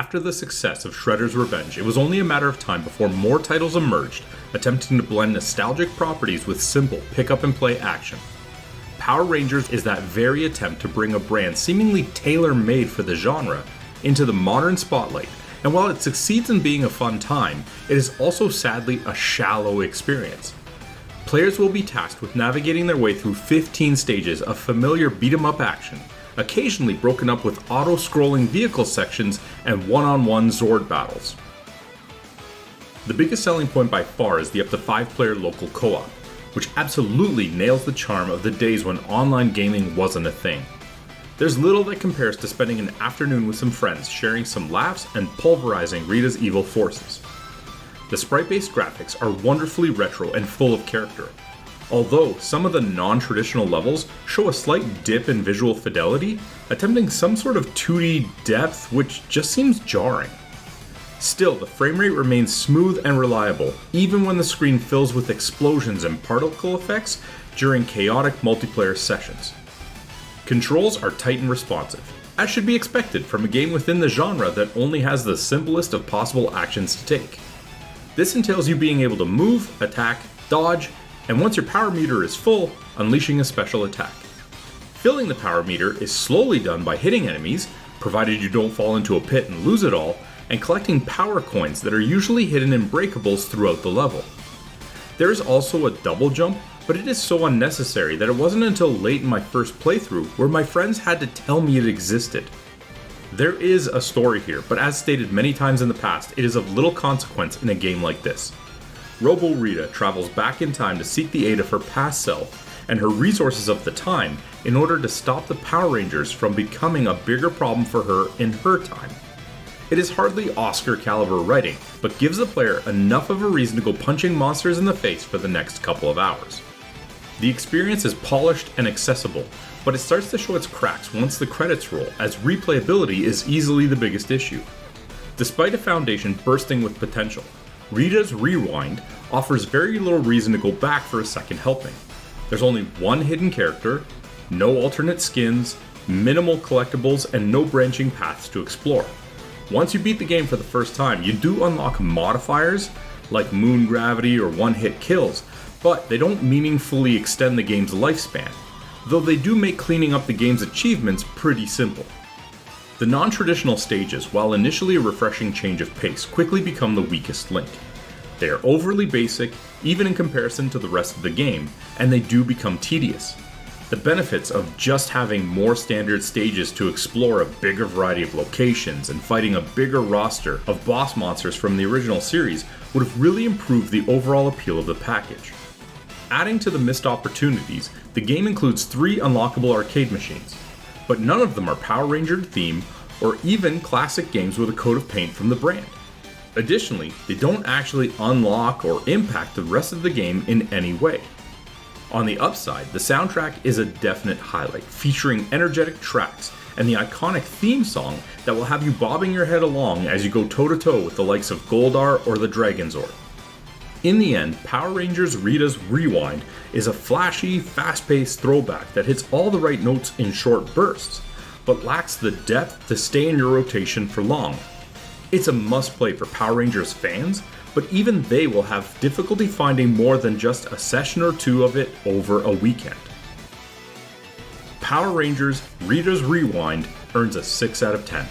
After the success of Shredder's Revenge, it was only a matter of time before more titles emerged, attempting to blend nostalgic properties with simple pick-up-and-play action. Power Rangers is that very attempt to bring a brand seemingly tailor-made for the genre into the modern spotlight, and while it succeeds in being a fun time, it is also sadly a shallow experience. Players will be tasked with navigating their way through 15 stages of familiar beat-em-up action, occasionally broken up with auto-scrolling vehicle sections and one-on-one Zord battles. The biggest selling point by far is the up to 5-player local co-op, which absolutely nails the charm of the days when online gaming wasn't a thing. There's little that compares to spending an afternoon with some friends, sharing some laughs and pulverizing Rita's evil forces. The sprite-based graphics are wonderfully retro and full of character, although some of the non-traditional levels show a slight dip in visual fidelity, attempting some sort of 2D depth which just seems jarring. Still, the frame rate remains smooth and reliable, even when the screen fills with explosions and particle effects during chaotic multiplayer sessions. Controls are tight and responsive, as should be expected from a game within the genre that only has the simplest of possible actions to take. This entails you being able to move, attack, dodge, and once your power meter is full, unleashing a special attack. Filling the power meter is slowly done by hitting enemies, provided you don't fall into a pit and lose it all, and collecting power coins that are usually hidden in breakables throughout the level. There is also a double jump, but it is so unnecessary that it wasn't until late in my first playthrough where my friends had to tell me it existed. There is a story here, but as stated many times in the past, it is of little consequence in a game like this. Robo Rita travels back in time to seek the aid of her past self and her resources of the time in order to stop the Power Rangers from becoming a bigger problem for her in her time. It is hardly Oscar caliber writing, but gives the player enough of a reason to go punching monsters in the face for the next couple of hours. The experience is polished and accessible, but it starts to show its cracks once the credits roll, as replayability is easily the biggest issue. Despite a foundation bursting with potential, Rita's Rewind offers very little reason to go back for a second helping. There's only one hidden character, no alternate skins, minimal collectibles, and no branching paths to explore. Once you beat the game for the first time, you do unlock modifiers like moon gravity or one-hit kills, but they don't meaningfully extend the game's lifespan, though they do make cleaning up the game's achievements pretty simple. The non-traditional stages, while initially a refreshing change of pace, quickly become the weakest link. They are overly basic, even in comparison to the rest of the game, and they do become tedious. The benefits of just having more standard stages to explore a bigger variety of locations and fighting a bigger roster of boss monsters from the original series would have really improved the overall appeal of the package. Adding to the missed opportunities, the game includes 3 unlockable arcade machines, but none of them are Power Ranger themed or even classic games with a coat of paint from the brand. Additionally, they don't actually unlock or impact the rest of the game in any way. On the upside, the soundtrack is a definite highlight, featuring energetic tracks and the iconic theme song that will have you bobbing your head along as you go toe-to-toe with the likes of Goldar or the Dragon Zord. In the end, Power Rangers Rita's Rewind is a flashy, fast-paced throwback that hits all the right notes in short bursts, but lacks the depth to stay in your rotation for long. It's a must-play for Power Rangers fans, but even they will have difficulty finding more than just a session or 2 of it over a weekend. Power Rangers Rita's Rewind earns a 6 out of 10.